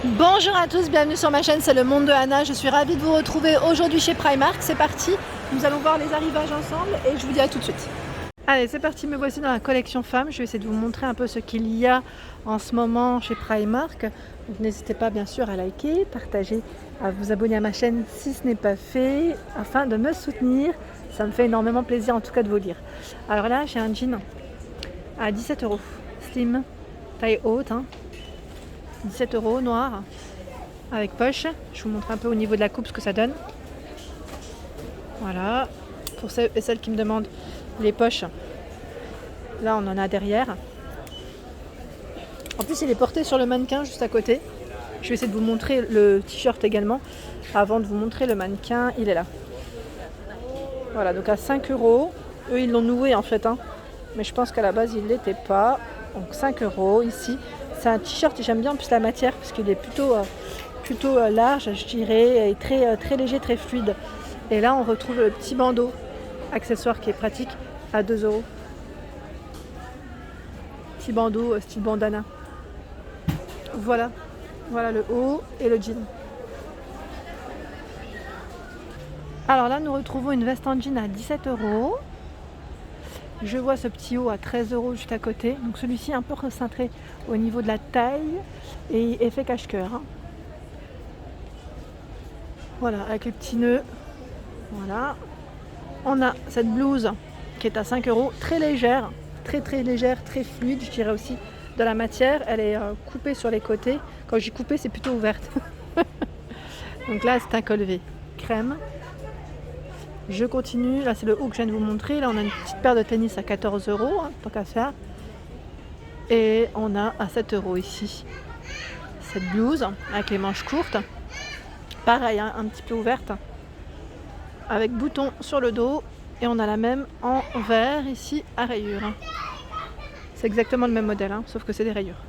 Bonjour à tous, bienvenue sur ma chaîne, c'est le monde de Anna. Je suis ravie de vous retrouver aujourd'hui chez Primark. C'est parti, nous allons voir les arrivages ensemble et je vous dis à tout de suite. Allez, c'est parti, me voici dans la collection femmes. Je vais essayer de vous montrer un peu ce qu'il y a en ce moment chez Primark. Donc n'hésitez pas bien sûr à liker, partager, à vous abonner à ma chaîne si ce n'est pas fait, afin de me soutenir. Ça me fait énormément plaisir en tout cas de vous lire. Alors là, j'ai un jean à 17 €, slim, taille haute, 17 € noir, avec poche. Je vous montre un peu au niveau de la coupe ce que ça donne. Voilà, pour ceux et celles qui me demandent les poches, là on en a derrière. En plus il est porté sur le mannequin juste à côté. Je vais essayer de vous montrer le t-shirt également. Avant de vous montrer le mannequin, il est là. Voilà, donc à 5 €. Eux ils l'ont noué en fait, mais je pense qu'à la base il ne l'était pas. Donc 5 € ici. C'est un t-shirt et j'aime bien en plus la matière parce qu'il est plutôt large, je dirais, et très léger, très fluide. Et là on retrouve le petit bandeau accessoire qui est pratique à 2 €. Petit bandeau style bandana. Voilà le haut et le jean. Alors là nous retrouvons une veste en jean à 17 €. Je vois ce petit haut à 13 € juste à côté. Donc celui-ci un peu recintré au niveau de la taille et effet cache-cœur. Voilà, avec les petits nœuds. Voilà. On a cette blouse qui est à 5 €, très légère, très légère, très fluide, je dirais aussi de la matière. Elle est coupée sur les côtés. Quand je dis coupée, c'est plutôt ouverte. Donc là, c'est un col V crème. Je continue, là c'est le haut que je viens de vous montrer. Là on a une petite paire de tennis à 14 €, tant qu'à faire. Et on a à 7 € ici cette blouse avec les manches courtes. Pareil, un petit peu ouverte, avec bouton sur le dos. Et on a la même en vert ici à rayures. C'est exactement le même modèle, sauf que c'est des rayures.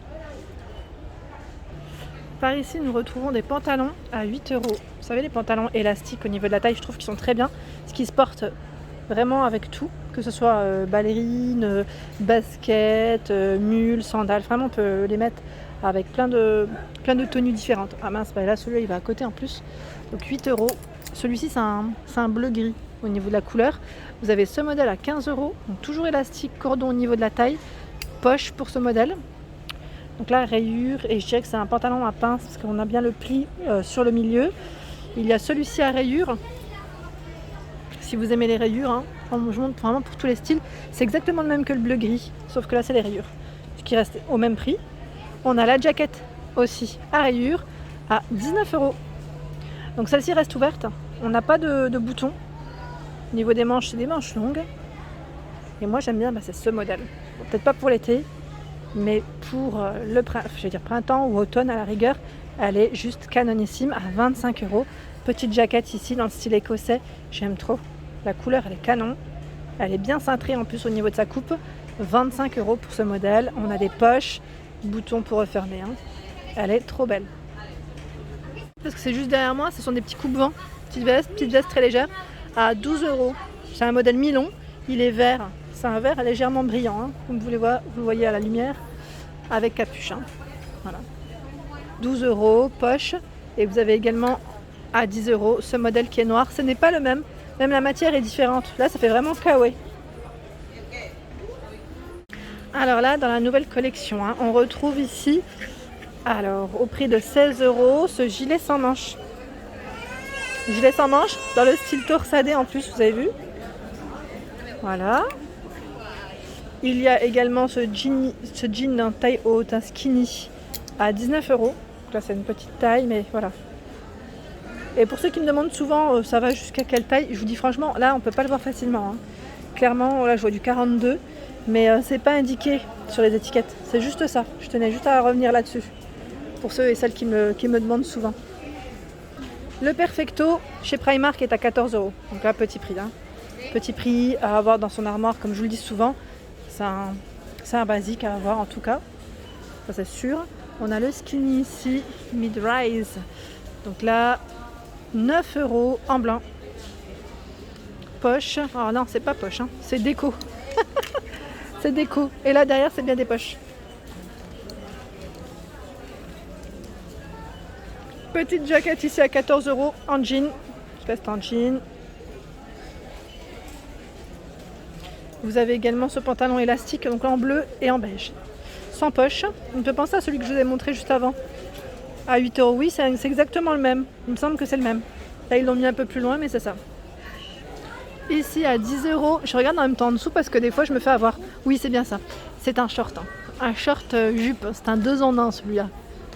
Par ici nous retrouvons des pantalons à 8 €. Vous savez, les pantalons élastiques au niveau de la taille, je trouve qu'ils sont très bien, ce qui se porte vraiment avec tout, que ce soit ballerines, baskets, mules, sandales. Vraiment on peut les mettre avec plein de tenues différentes. Ah mince, là celui-là il va à côté en plus. Donc 8 €. Celui-ci c'est un bleu gris au niveau de la couleur. Vous avez ce modèle à 15 €, donc toujours élastique, cordon au niveau de la taille, poche pour ce modèle. Donc là, rayures, et je dirais que c'est un pantalon à pince parce qu'on a bien le pli sur le milieu. Il y a celui-ci à rayures. Si vous aimez les rayures, je montre vraiment pour tous les styles. C'est exactement le même que le bleu gris, sauf que là c'est les rayures, ce qui reste au même prix. On a la jaquette aussi à rayures à 19 €. Donc celle-ci reste ouverte. On n'a pas de boutons. Au niveau des manches, c'est des manches longues. Et moi j'aime bien, c'est ce modèle. Bon, peut-être pas pour l'été, mais pour le printemps ou automne à la rigueur, elle est juste canonissime à 25 €. Petite jaquette ici dans le style écossais, j'aime trop. La couleur elle est canon, elle est bien cintrée en plus au niveau de sa coupe. 25 € pour ce modèle. On a des poches, boutons pour refermer. Elle est trop belle. Parce que c'est juste derrière moi, ce sont des petits coupe-vents, petite veste très légère à 12 €. C'est un modèle mi-long, il est vert. C'est un vert légèrement brillant, comme vous le voyez à la lumière, avec capuche. Voilà. 12 €, poche. Et vous avez également à 10 € ce modèle qui est noir. Ce n'est pas le même, même la matière est différente. Là, ça fait vraiment kawaii. Alors là, dans la nouvelle collection, on retrouve ici, alors au prix de 16 €, ce gilet sans manches. Gilet sans manches, dans le style torsadé en plus, vous avez vu. Voilà. Il y a également ce jean en taille haute, un skinny, à 19 €. Donc là c'est une petite taille, mais voilà. Et pour ceux qui me demandent souvent ça va jusqu'à quelle taille, je vous dis franchement, là on peut pas le voir facilement. Clairement, là je vois du 42, mais c'est pas indiqué sur les étiquettes. C'est juste ça. Je tenais juste à revenir là-dessus. Pour ceux et celles qui me demandent souvent. Le Perfecto chez Primark est à 14 €. Donc là petit prix. Petit prix à avoir dans son armoire, comme je vous le dis souvent. C'est un basique à avoir en tout cas, ça c'est sûr. On a le skinny ici, mid-rise. Donc là, 9 € en blanc. Poche, alors non c'est pas poche, c'est déco. C'est déco. Et là derrière c'est bien des poches. Petite jaquette ici à 14 € en jean. Veste en jean. Vous avez également ce pantalon élastique, donc en bleu et en beige. Sans poche. On peut penser à celui que je vous ai montré juste avant. À 8 €. Oui, c'est exactement le même. Il me semble que c'est le même. Là, ils l'ont mis un peu plus loin, mais c'est ça. Ici à 10 €. Je regarde en même temps en dessous parce que des fois, je me fais avoir. Oui, c'est bien ça. C'est un short. Un short jupe. C'est un 2 en 1 celui-là.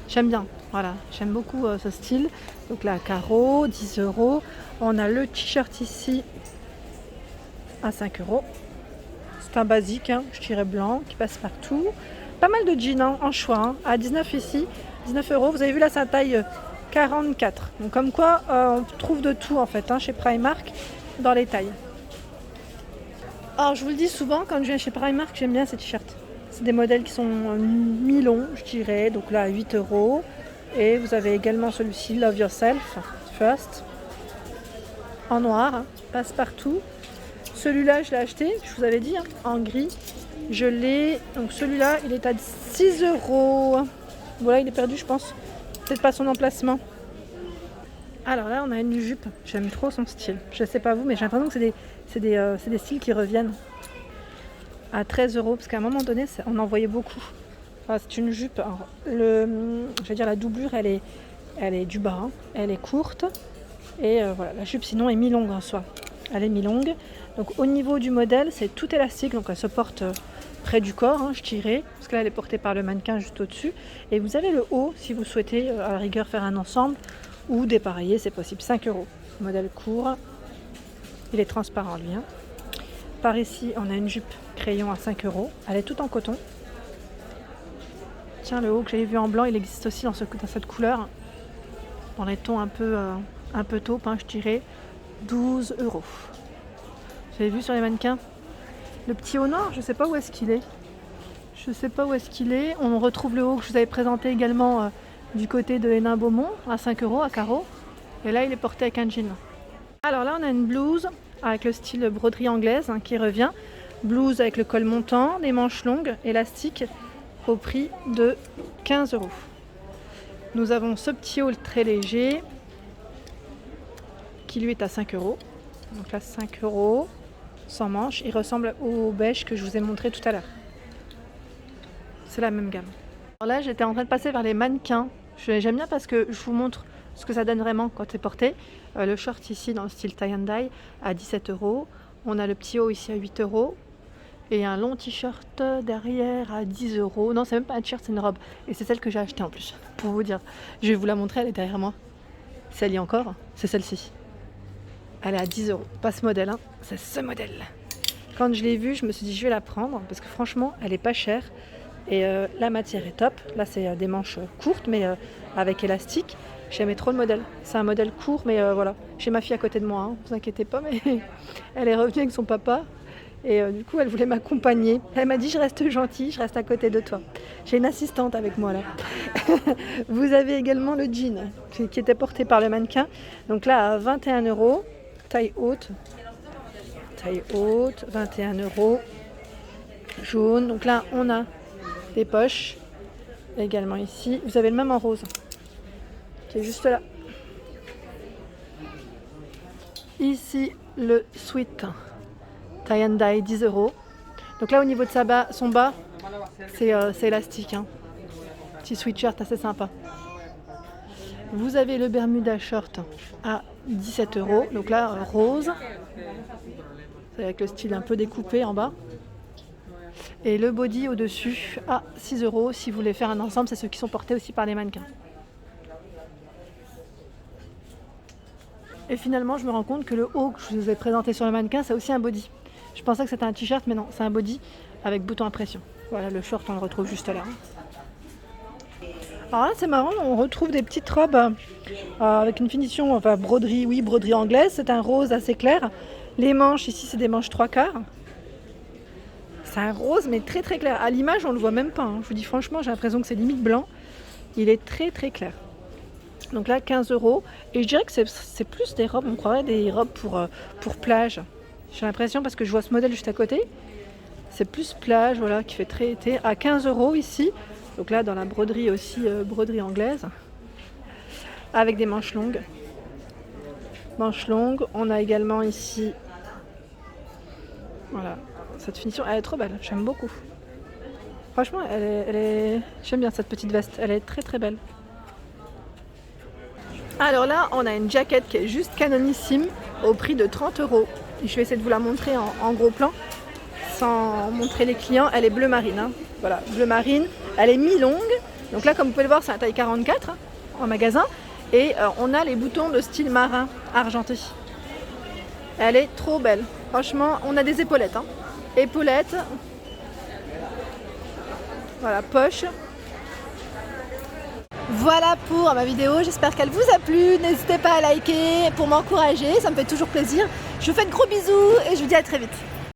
J'aime bien. Voilà, j'aime beaucoup ce style. Donc là, carreau, 10 €. On a le t-shirt ici à 5 €. C'est un basique, hein, je dirais blanc, qui passe partout. Pas mal de jeans en choix, à 19 ici, 19 €. Vous avez vu là, c'est un taille 44. Donc comme quoi, on trouve de tout en fait, chez Primark, dans les tailles. Alors je vous le dis souvent, quand je viens chez Primark, j'aime bien ces t-shirts. C'est des modèles qui sont mi-longs, je dirais, donc là à 8 €. Et vous avez également celui-ci, Love Yourself First, en noir, passe partout. Celui-là, je l'ai acheté, je vous avais dit, en gris. Je l'ai. Donc celui-là, il est à 6 €. Voilà, il est perdu, je pense. Peut-être pas son emplacement. Alors là, on a une jupe. J'aime trop son style. Je sais pas vous, mais j'ai l'impression que c'est des styles qui reviennent. À 13 €, parce qu'à un moment donné, on en voyait beaucoup. Enfin, c'est une jupe. Alors, je veux dire, la doublure, elle est du bas. Elle est courte. Et voilà, la jupe, sinon, est mi-longue en soi. Elle est mi-longue. Donc au niveau du modèle, c'est tout élastique, donc elle se porte près du corps, je dirais, parce que là elle est portée par le mannequin juste au-dessus. Et vous avez le haut si vous souhaitez à la rigueur faire un ensemble ou dépareiller, c'est possible. 5 €. Modèle court, il est transparent lui. Par ici, on a une jupe crayon à 5 €. Elle est toute en coton. Tiens, le haut que j'avais vu en blanc, il existe aussi dans cette couleur, dans les tons un peu taupe, je dirais. 12 €. Vous avez vu sur les mannequins le petit haut noir, je sais pas où est-ce qu'il est. On retrouve le haut que je vous avais présenté également du côté de Hénin Beaumont à 5 € à carreaux. Et là il est porté avec un jean. Alors là on a une blouse avec le style broderie anglaise qui revient. Blouse avec le col montant, les manches longues, élastiques, au prix de 15 €. Nous avons ce petit haut très léger qui lui est à 5 €. Donc là 5 €. Sans manches, il ressemble au beige que je vous ai montré tout à l'heure. C'est la même gamme. Alors là, j'étais en train de passer vers les mannequins. J'aime bien parce que je vous montre ce que ça donne vraiment quand c'est porté. Le short ici dans le style tie and dye à 17 €. On a le petit haut ici à 8 €. Et un long t-shirt derrière à 10 €. Non, c'est même pas un t-shirt, c'est une robe. Et c'est celle que j'ai achetée en plus, pour vous dire. Je vais vous la montrer, elle est derrière moi. Si elle y est encore, c'est celle-ci. Elle est à 10 €. Pas ce modèle, c'est ce modèle. Quand je l'ai vue, je me suis dit je vais la prendre parce que franchement, elle est pas chère. Et la matière est top. Là, c'est des manches courtes, mais avec élastique. J'aimais trop le modèle. C'est un modèle court, mais voilà. J'ai ma fille à côté de moi, vous inquiétez pas, mais elle est revenue avec son papa. Et du coup, elle voulait m'accompagner. Elle m'a dit je reste gentille, je reste à côté de toi. J'ai une assistante avec moi là. Vous avez également le jean qui était porté par le mannequin. Donc là, à 21 €. Taille haute, 21 €, jaune. Donc là, on a des poches également ici. Vous avez le même en rose, qui est juste là. Ici, le sweat tie and dye, 10 €. Donc là, au niveau de son bas, c'est élastique. Petit sweatshirt assez sympa. Vous avez le Bermuda short à 17 €, donc là rose, c'est avec le style un peu découpé en bas. Et le body au-dessus à 6 € si vous voulez faire un ensemble, c'est ceux qui sont portés aussi par les mannequins. Et finalement, je me rends compte que le haut que je vous ai présenté sur le mannequin, c'est aussi un body. Je pensais que c'était un t-shirt, mais non, c'est un body avec bouton à pression. Voilà, le short, on le retrouve juste là. Alors là, c'est marrant, on retrouve des petites robes avec une finition, enfin broderie, oui, broderie anglaise. C'est un rose assez clair. Les manches, ici, c'est des manches 3/4. C'est un rose, mais très très clair. À l'image, on ne le voit même pas. Je vous dis franchement, j'ai l'impression que c'est limite blanc. Il est très très clair. Donc là, 15 €. Et je dirais que c'est plus des robes, on croirait des robes pour plage. J'ai l'impression, parce que je vois ce modèle juste à côté. C'est plus plage, voilà, qui fait très été. À 15 € ici. Donc là, dans la broderie aussi, broderie anglaise. avec des manches longues. Manches longues. On a également ici, voilà, cette finition, elle est trop belle, j'aime beaucoup. Franchement, j'aime bien cette petite veste, elle est très très belle. Alors là, on a une jaquette qui est juste canonissime au prix de 30 €. Je vais essayer de vous la montrer en gros plan, sans montrer les clients. Elle est bleu marine, hein. Voilà, bleu marine. Elle est mi-longue. Donc là, comme vous pouvez le voir, c'est la taille 44 hein, en magasin. Et on a les boutons de style marin argenté. Elle est trop belle. Franchement, on a des épaulettes. Hein. Épaulettes. Voilà, poche. Voilà pour ma vidéo, j'espère qu'elle vous a plu. N'hésitez pas à liker pour m'encourager, ça me fait toujours plaisir. Je vous fais de gros bisous et je vous dis à très vite.